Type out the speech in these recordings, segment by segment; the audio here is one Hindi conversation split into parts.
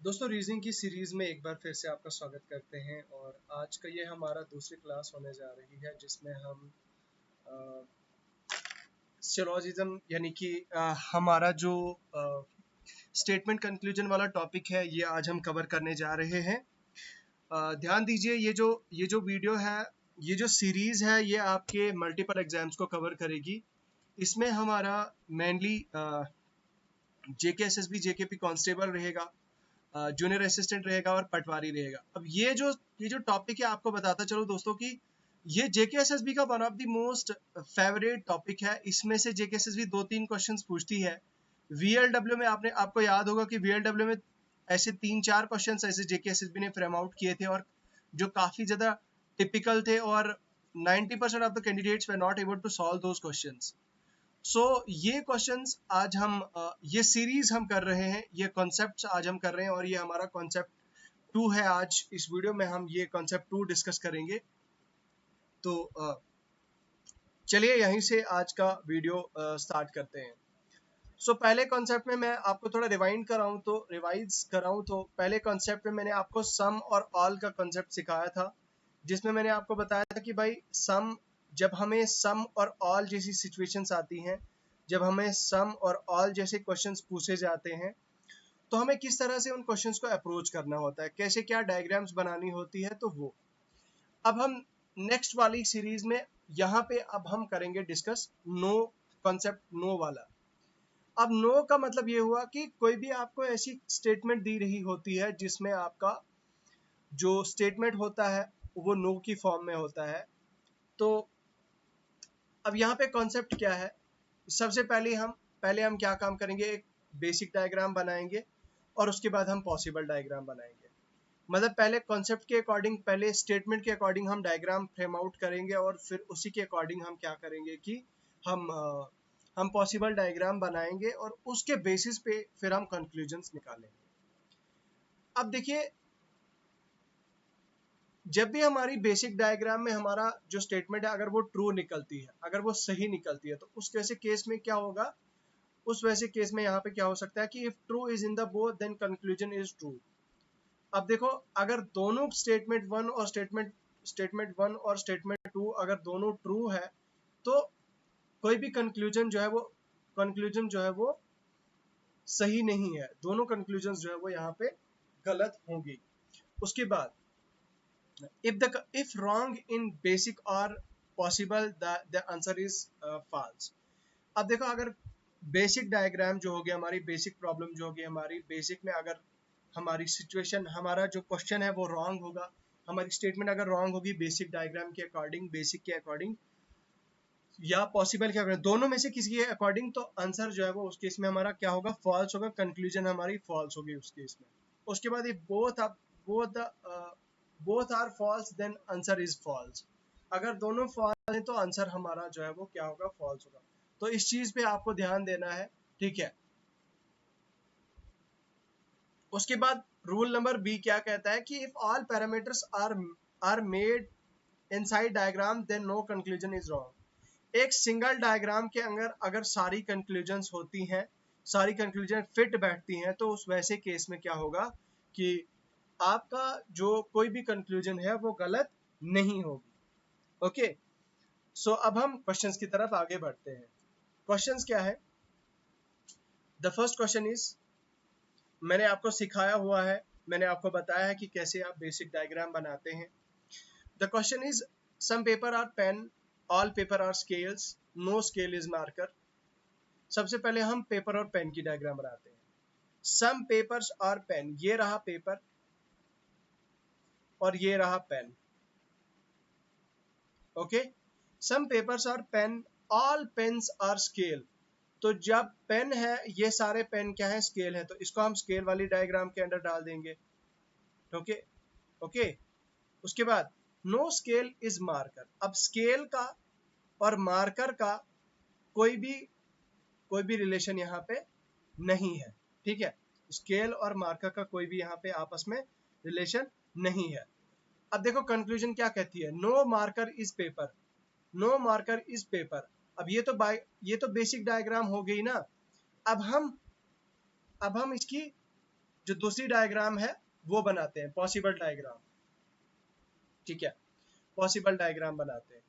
दोस्तों रीजनिंग की सीरीज में एक बार फिर से आपका स्वागत करते हैं और आज का ये हमारा दूसरी क्लास होने जा रही है जिसमें हम सिलोजिज्म यानी कि हमारा जो स्टेटमेंट कंक्लूजन वाला टॉपिक है ये आज हम कवर करने जा रहे हैं। ध्यान दीजिए ये जो वीडियो है, ये जो सीरीज है ये आपके मल्टीपल एग्जाम्स को कवर करेगी। इसमें हमारा मेनली जेके एसएसबी जेकेपी कांस्टेबल रहेगा, जूनियर असिस्टेंट रहेगा और पटवारी रहेगा। अब ये जो टॉपिक है आपको बताता चलो दोस्तों कि ये जेकेएसएसबी का one of the most favourite topic है। इसमें से जेकेएसएसबी 2-3 क्वेश्चंस पूछती है। वीएलडब्ल्यू में आपको याद होगा कि वीएलडब्ल्यू में ऐसे 3-4 क्वेश्चंस ऐसे जेकेएसएसबी ने फ्रेम आउट किए थे और जो काफी ज्यादा टिपिकल थे और 90% of the candidates were not able to solve those questions. ये क्वेश्चंस आज हम ये सीरीज हम कर रहे हैं, ये कॉन्सेप्ट्स आज हम कर रहे हैं और ये हमारा कॉन्सेप्ट 2 है। आज इस वीडियो में हम ये कॉन्सेप्ट 2 डिस्कस करेंगे। तो चलिए यहीं से आज का वीडियो स्टार्ट करते हैं। पहले कॉन्सेप्ट में मैं आपको थोड़ा रिवाइज कराऊं तो पहले कॉन्सेप्ट में मैंने आपको सम और ऑल का कॉन्सेप्ट सिखाया था, जिसमें मैंने आपको बताया था कि भाई जब हमें सम और ऑल जैसी सिचुएशंस आती हैं, जब हमें सम और ऑल जैसे क्वेश्चंस पूछे जाते हैं तो हमें किस तरह से उन क्वेश्चंस को अप्रोच करना होता है, कैसे क्या डायग्राम्स बनानी होती है। तो वो अब हम नेक्स्ट वाली सीरीज में यहाँ पे अब हम करेंगे डिस्कस नो कॉन्सेप्ट, नो वाला। अब नो का मतलब ये हुआ कि कोई भी आपको ऐसी स्टेटमेंट दी रही होती है जिसमें आपका जो स्टेटमेंट होता है वो नो की फॉर्म में होता है। तो अब यहाँ पे कॉन्सेप्ट क्या है, सबसे पहले हम क्या काम करेंगे, एक बेसिक डायग्राम बनाएंगे और उसके बाद हम पॉसिबल डायग्राम बनाएंगे। मतलब पहले कॉन्सेप्ट के अकॉर्डिंग, पहले स्टेटमेंट के अकॉर्डिंग हम डायग्राम फ्रेम आउट करेंगे और फिर उसी के अकॉर्डिंग हम क्या करेंगे कि हम पॉसिबल डायग्राम बनाएंगे और उसके बेसिस पे फिर हम कंक्लूजन्स निकालेंगे। अब देखिए, जब भी हमारी बेसिक डायग्राम में हमारा जो स्टेटमेंट है अगर वो ट्रू निकलती है, अगर वो सही निकलती है, तो उस वैसे केस में क्या होगा, उस वैसे केस में यहाँ पे क्या हो सकता है कि if true is in the both then conclusion is true. अब देखो, अगर दोनों स्टेटमेंट वन और स्टेटमेंट टू अगर दोनों ट्रू है तो कोई भी कंक्लूजन जो है वो सही नहीं है, दोनों कंक्लूजन जो है वो यहाँ पे गलत होंगी। उसके बाद if wrong in basic or possible the answer is false। अब देखो, अगर बेसिक डायग्राम जो होगी, हमारी बेसिक प्रॉब्लम जो होगी, हमारी बेसिक में अगर हमारी सिचुएशन, हमारा जो क्वेश्चन है वो रॉन्ग होगा, हमारी स्टेटमेंट अगर रॉन्ग होगी बेसिक डायग्राम के अकॉर्डिंग, बेसिक के अकॉर्डिंग या पॉसिबल के अकॉर्डिंग, दोनों में से किसी के अकॉर्डिंग, तो आंसर जो है वो उस केस में हमारा क्या होगा, फॉल्स होगा, कंक्लूजन हमारी फॉल्स होगी उस केस में। उसके बाद if both are false then answer is false. अगर दोनों फॉल्स हैं तो आंसर हमारा जो है वो क्या होगा, फॉल्स होगा। तो इस चीज पे आपको ध्यान देना है, ठीक है। उसके बाद रूल नंबर बी क्या कहता है कि if all parameters are made inside diagram then no conclusion is wrong. एक सिंगल डायग्राम के अंदर अगर सारी कंक्लूजन्स होती हैं, सारी कंक्लूजन फिट बैठती हैं, तो उस वैसे केस में क्या होगा कि आपका जो कोई भी कंक्लूजन है वो गलत नहीं होगी। ओके, अब हम क्वेश्चंस की तरफ आगे बढ़ते हैं। क्वेश्चंस क्या है, द फर्स्ट क्वेश्चन इज, मैंने आपको सिखाया हुआ है, मैंने आपको बताया है कि कैसे आप बेसिक डायग्राम बनाते हैं। The question is some paper are pen, all paper are scales, no scale is marker. सबसे पहले हम पेपर और पेन की डायग्राम बनाते हैं। सम पेपर्स आर पेन, ये रहा पेपर और ये रहा pen. Okay, some papers are pen, all pens are scale. तो जब पेन है, ये सारे पेन क्या है, स्केल है, तो इसको हम स्केल वाली डायग्राम के अंदर डाल देंगे। ओके ओके, उसके बाद नो स्केल इज मार्कर। अब स्केल का और मार्कर का कोई भी रिलेशन यहाँ पे नहीं है, ठीक है। स्केल और मार्कर का कोई भी यहाँ पे आपस में रिलेशन नहीं है। अब देखो कंक्लूजन क्या कहती है, no marker is paper, no marker is paper. अब ये तो बेसिक डायग्राम हो गई ना। अब हम इसकी जो दूसरी डायग्राम है वो बनाते हैं, पॉसिबल डायग्राम। ठीक है, पॉसिबल डायग्राम बनाते हैं।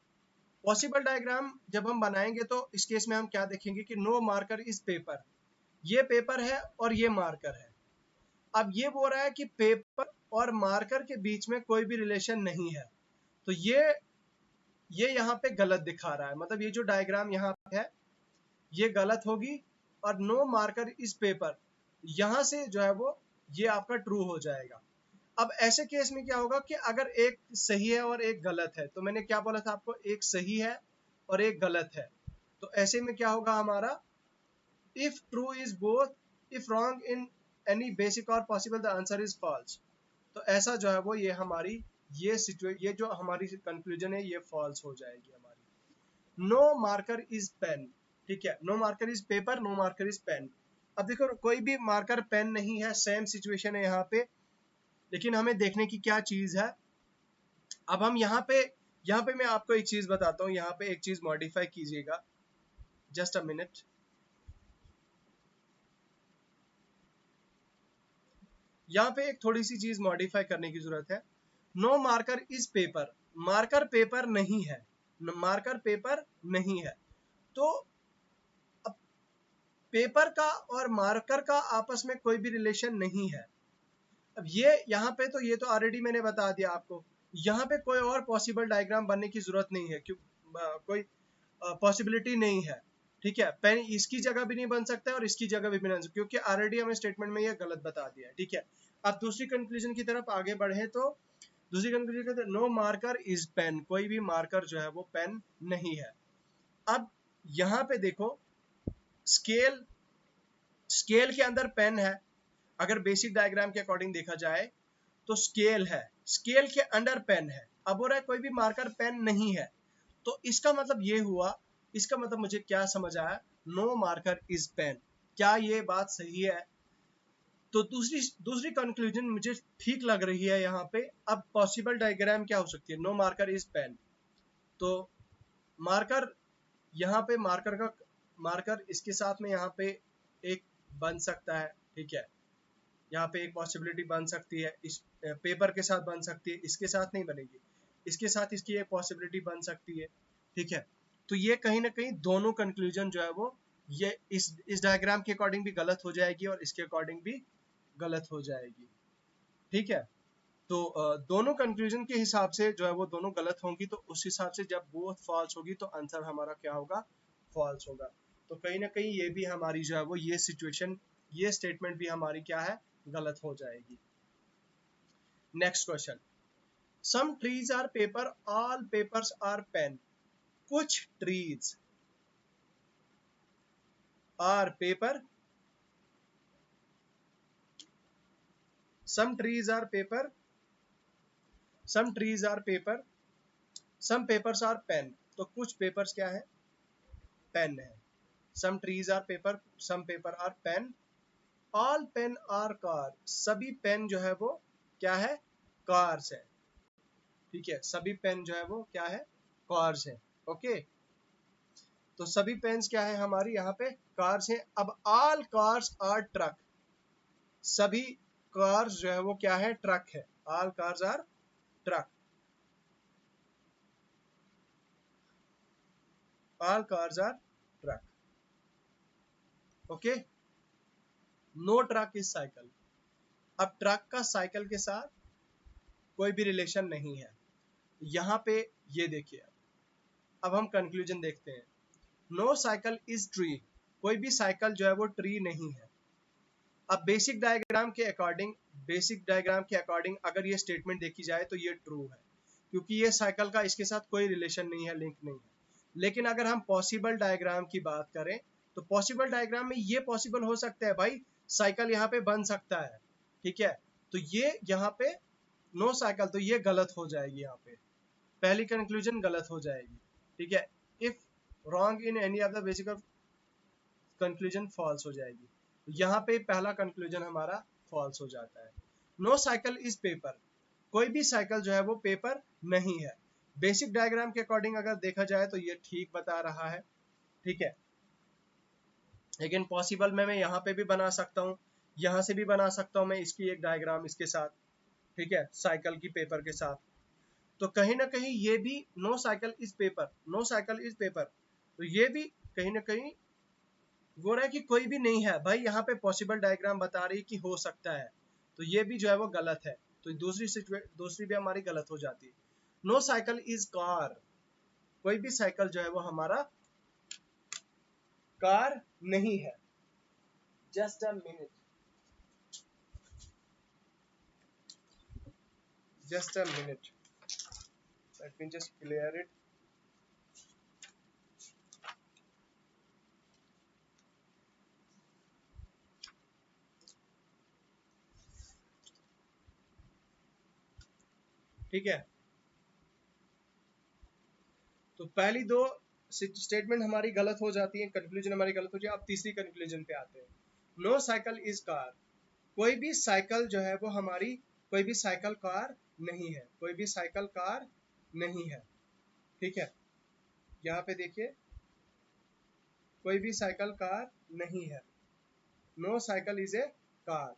पॉसिबल डायग्राम जब हम बनाएंगे तो इस केस में हम क्या देखेंगे कि नो मार्कर इज पेपर, ये पेपर है और ये मार्कर है। अब ये बोल रहा है कि पेपर और मार्कर के बीच में कोई भी रिलेशन नहीं है, तो ये यहाँ पे गलत दिखा रहा है, मतलब ये जो डायग्राम यहाँ पे है ये गलत होगी, और नो मार्कर इज पेपर यहाँ से जो है वो ये आपका ट्रू हो जाएगा। अब ऐसे केस में क्या होगा कि अगर एक सही है और एक गलत है, तो मैंने क्या बोला था आपको, एक सही है और एक गलत है, तो ऐसे में क्या होगा हमारा, if true is both, if wrong in any basic और possible the answer is false. तो ऐसा जो है वो ये हमारी ये जो हमारी कंक्लूजन है ये फॉल्स हो जाएगी हमारी। नो मार्कर इज पेन, ठीक है, no marker is paper, no marker is pen. अब देखो कोई भी मार्कर पेन नहीं है, सेम सिचुएशन है यहाँ पे, लेकिन हमें देखने की क्या चीज है। अब हम यहाँ पे मैं आपको एक चीज बताता हूँ, यहाँ पे एक चीज मॉडिफाई कीजिएगा, जस्ट अ मिनट। यहाँ पे एक थोड़ी सी चीज मॉडिफाई करने की जरूरत है। No marker is paper, marker paper नहीं है, मार्कर पेपर नहीं है, तो अब पेपर का और मार्कर का आपस में कोई भी रिलेशन नहीं है। अब ये यहाँ पे तो ये तो ऑलरेडी मैंने बता दिया आपको, यहाँ पे कोई और पॉसिबल डायग्राम बनने की जरूरत नहीं है, क्यों कोई पॉसिबिलिटी नहीं है। ठीक है, पेन इसकी जगह भी नहीं बन सकता है और इसकी जगह भी नहीं बन सकता, क्योंकि ऑलरेडी हमें स्टेटमेंट में ये गलत बता दिया है। ठीक है, अब दूसरी कंक्लूजन की तरफ आगे बढ़े तो दूसरी कंक्लूजन कहते हैं नो मार्कर इज पेन, कोई भी मार्कर जो है वो पेन नहीं है। अब यहाँ पे देखो स्केल, स्केल के अंदर पेन है, अगर बेसिक डायग्राम के अकॉर्डिंग देखा जाए तो स्केल है, स्केल के अंडर पेन है। अब हो रहा है कोई भी मार्कर पेन नहीं है, तो इसका मतलब ये हुआ, इसका मतलब मुझे क्या समझ आया, नो मार्कर इज पेन। क्या ये बात सही है? तो दूसरी कंक्लूजन मुझे ठीक लग रही है यहाँ पे। अब पॉसिबल डायग्राम क्या हो सकती है, नो मार्कर इज पेन, तो मार्कर यहाँ पे मार्कर इसके साथ में यहाँ पे एक बन सकता है। ठीक है, यहाँ पे एक पॉसिबिलिटी बन सकती है, इस पेपर के साथ बन सकती है, इसके साथ नहीं बनेगी, इसके साथ इसकी एक पॉसिबिलिटी बन सकती है। ठीक है, तो ये कहीं ना कहीं दोनों कंक्लूजन जो है वो ये इस डायग्राम के अकॉर्डिंग भी गलत हो जाएगी और इसके अकॉर्डिंग भी गलत हो जाएगी। ठीक है, तो दोनों कंक्लूजन के हिसाब से जो है वो दोनों गलत होंगी, तो उस हिसाब से जब बोथ फॉल्स होगी तो आंसर हमारा क्या होगा, फॉल्स होगा। तो कहीं ना कहीं ये भी हमारी जो है वो ये सिचुएशन, ये स्टेटमेंट भी हमारी क्या है, गलत हो जाएगी। Next question, some trees are paper, all papers are pen. कुछ trees are paper, some trees are paper, some trees are paper, some papers are pen। तो कुछ पेपर्स क्या है, पेन है। some trees are paper, some paper are pen, all pen are car। सभी पेन जो है वो क्या है, कार्स है। ठीक है, सभी पेन जो है वो क्या है, कार्स है। ओके, तो सभी पेन्स क्या है हमारी यहाँ पे, कार्स है। अब all cars are truck, सभी कार्स जो है वो क्या है, ट्रक है। all cars are truck, all cars are truck। Okay, no truck is cycle. अब ट्रक का साइकिल के साथ कोई भी रिलेशन नहीं है यहाँ पे, ये देखिए। अब हम कंक्लूजन देखते हैं, नो साइकिल इज ट्री, कोई भी साइकिल जो है वो ट्री नहीं है। अब बेसिक डायग्राम के अकॉर्डिंग अगर ये स्टेटमेंट देखी जाए तो ये ट्रू है, क्योंकि ये साइकिल का इसके साथ कोई रिलेशन नहीं है, लिंक नहीं है। लेकिन अगर हम पॉसिबल डायग्राम की बात करें तो पॉसिबल डायग्राम में ये पॉसिबल हो सकता है भाई, साइकिल यहाँ पे बन सकता है। ठीक है, तो ये यहाँ पे नो साइकिल, तो ये गलत हो जाएगी, यहाँ पे पहली कंक्लूजन गलत हो जाएगी। ठीक है, if wrong in any of the basic conclusion false हो जाएगी, यहाँ पे पहला कंक्लूजन हमारा फॉल्स हो जाता है। नो साइकिल इज पेपर, कोई भी साइकिल जो है वो पेपर नहीं है। बेसिक डायग्राम के अकॉर्डिंग अगर देखा जाए तो ये ठीक बता रहा है। ठीक है, लेकिन पॉसिबल में मैं यहाँ पे भी बना सकता हूँ, यहाँ से भी बना सकता हूँ मैं इसकी एक डायग्राम इसके साथ, ठीक है, साइकिल की पेपर के साथ। तो कहीं ना कहीं ये भी no cycle is paper, no cycle is paper, तो ये भी कहीं ना कहीं वो रहा है कि कोई भी नहीं है भाई, यहाँ पे पॉसिबल डायग्राम बता रही है कि हो सकता है, तो ये भी जो है वो गलत है। तो दूसरी भी हमारी गलत हो जाती है। नो साइकिल इज कार, कोई भी साइकिल जो है वो हमारा कार नहीं है। Just a minute, just a minute, let me just clear it. ठीक है, तो पहली दो स्टेटमेंट हमारी गलत हो जाती है, कंक्लूजन हमारी गलत हो जाती है। अब तीसरी कंक्लूजन पे आते हैं। नो साइकिल इज कार, कोई भी साइकिल जो है वो हमारी, कोई भी साइकिल कार नहीं है, कोई भी साइकिल कार नहीं है। ठीक है, यहाँ पे देखिए, कोई भी साइकिल कार नहीं है। No cycle is a car.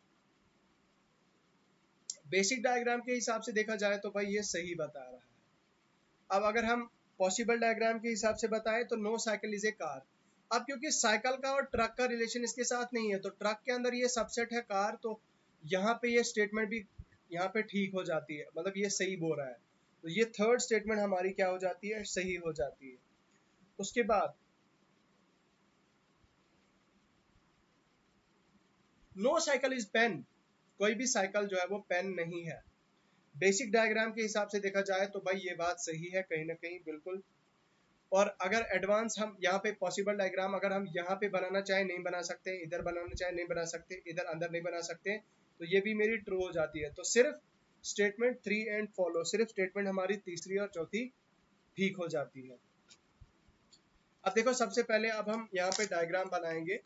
Basic diagram के हिसाब से देखा जाए तो भाई ये सही बता रहा है। अब अगर हम पॉसिबल डायग्राम के हिसाब से बताएं तो no cycle is a car. अब क्योंकि साइकिल का और ट्रक का रिलेशन इसके साथ नहीं है, तो ट्रक के अंदर ये सबसेट है कार, तो यहाँ पे ये स्टेटमेंट भी यहाँ पे ठीक हो जाती है, मतलब ये सही बोल रहा है। तो ये थर्ड स्टेटमेंट हमारी क्या हो जाती है, सही हो जाती है। उसके बाद नो साइकिल इज पेन, कोई भी साइकिल जो है वो पेन नहीं है। बेसिक डायग्राम के हिसाब से देखा जाए तो भाई ये बात सही है कहीं ना कहीं, बिल्कुल। और अगर एडवांस हम यहाँ पे पॉसिबल डायग्राम अगर हम यहाँ पे बनाना चाहे नहीं बना सकते, इधर बनाना चाहे नहीं बना सकते, इधर अंदर नहीं बना सकते, तो ये भी मेरी ट्रू हो जाती है। तो सिर्फ स्टेटमेंट 3 एंड फॉलो, सिर्फ स्टेटमेंट हमारी तीसरी और चौथी ठीक हो जाती है। अब देखो, सबसे पहले अब हम यहाँ पे डायग्राम बनाएंगे।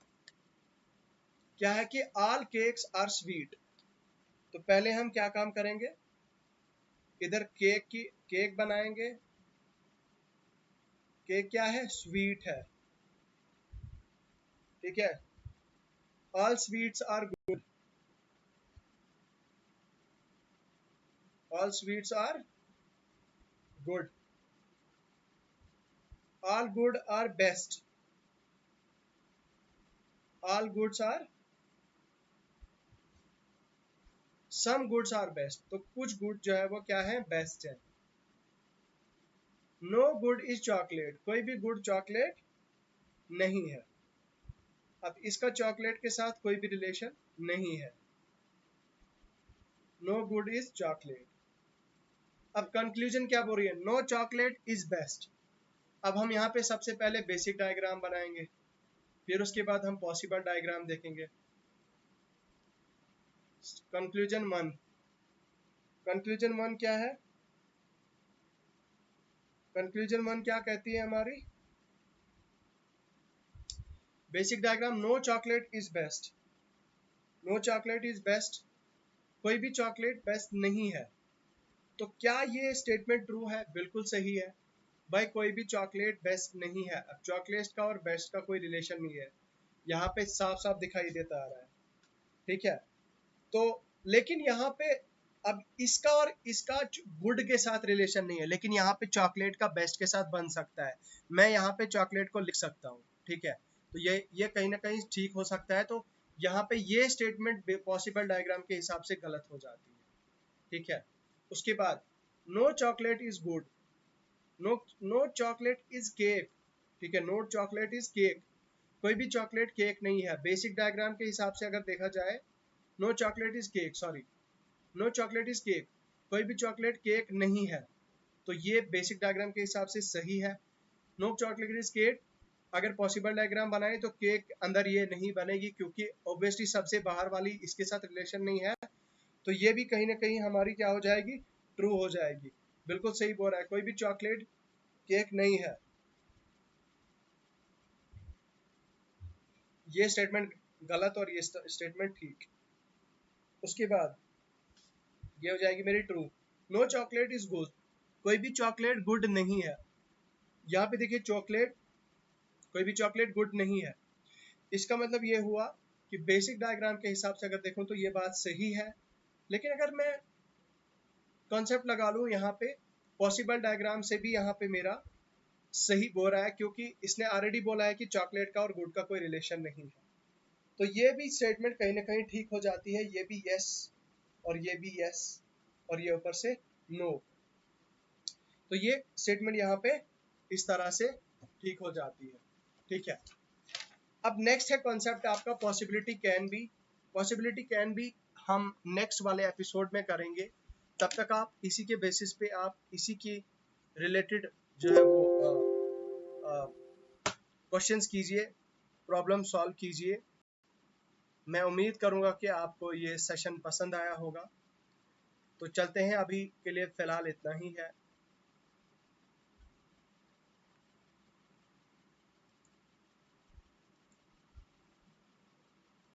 क्या है कि ऑल केक्स आर स्वीट, तो पहले हम क्या काम करेंगे, इधर केक बनाएंगे। केक क्या है, स्वीट है, ठीक है। All sweets are good, all sweets are good, all good are best, all goods are, some goods are best, तो कुछ गुड जो है वो क्या है, बेस्ट है। नो गुड इज चॉकलेट, कोई भी गुड चॉकलेट नहीं है। अब इसका चॉकलेट के साथ कोई भी रिलेशन नहीं है। No good is chocolate. अब कंक्लूजन क्या बोल रही है, नो चॉकलेट इज बेस्ट। अब हम यहाँ पे सबसे पहले बेसिक डायग्राम बनाएंगे, फिर उसके बाद हम पॉसिबल डायग्राम देखेंगे। कंक्लूजन 1, कंक्लूजन 1 क्या है, कंक्लूजन 1 क्या कहती है हमारी, basic diagram, no chocolate is best, no chocolate is best, कोई भी चॉकलेट बेस्ट नहीं है। तो क्या ये स्टेटमेंट ट्रू है, बिल्कुल सही है भाई, कोई भी चॉकलेट बेस्ट नहीं है। अब चॉकलेट का और बेस्ट का कोई रिलेशन नहीं है, यहाँ पे साफ साफ दिखाई देता आ रहा है, ठीक है। तो लेकिन यहाँ पे अब इसका और इसका गुड के साथ रिलेशन नहीं है, लेकिन यहाँ पे चॉकलेट का बेस्ट के साथ बन सकता है। मैं यहाँ पे चॉकलेट को लिख सकता हूँ, ठीक है। तो ये कहीं ना कहीं ठीक हो सकता है। तो यहाँ पे ये स्टेटमेंट पॉसिबल डायग्राम के हिसाब से गलत हो जाती है, ठीक है। उसके बाद no chocolate is good, no no chocolate is cake, ठीक है, नो चॉकलेट इज केक, कोई भी चॉकलेट केक नहीं है। बेसिक डायग्राम के हिसाब से अगर देखा जाए, no chocolate is cake, sorry, no chocolate is cake, कोई भी चॉकलेट केक नहीं है। तो ये बेसिक डायग्राम के हिसाब से सही है। नो चॉकलेट इज केक, अगर पॉसिबल डायग्राम बनाए तो केक अंदर ये नहीं बनेगी, क्योंकि ऑब्वियसली सबसे बाहर वाली इसके साथ रिलेशन नहीं है। तो ये भी कहीं ना कहीं हमारी क्या हो जाएगी, ट्रू हो जाएगी। बिल्कुल सही बोल रहा है, कोई भी चॉकलेट केक नहीं है। ये स्टेटमेंट गलत और ये स्टेटमेंट ठीक। उसके बाद ये हो जाएगी मेरी true. No chocolate is good, कोई भी चॉकलेट गुड नहीं है। यहाँ पे देखिए चॉकलेट, कोई भी चॉकलेट गुड नहीं है, इसका मतलब ये हुआ कि बेसिक डायग्राम के हिसाब से अगर देखूं तो ये बात सही है, लेकिन अगर मैं कॉन्सेप्ट लगा लूं यहाँ पे, पॉसिबल डायग्राम से भी यहाँ पे मेरा सही बोल रहा है, क्योंकि इसने ऑलरेडी बोला है कि चॉकलेट का और गुड़ का कोई रिलेशन नहीं है। तो ये भी स्टेटमेंट कहीं ना कहीं ठीक हो जाती है, ये भी यस और ये भी यस और ये ऊपर से नो। तो ये स्टेटमेंट यहाँ पे इस तरह से ठीक हो जाती है। ठीक है, अब नेक्स्ट है कॉन्सेप्ट आपका possibility can be. Possibility can be हम नेक्स्ट वाले एपिसोड में करेंगे। तब तक आप इसी के बेसिस पे आप इसी की रिलेटेड जो है वो क्वेश्चंस कीजिए, प्रॉब्लम सॉल्व कीजिए। मैं उम्मीद करूंगा कि आपको ये सेशन पसंद आया होगा। तो चलते हैं, अभी के लिए फ़िलहाल इतना ही है।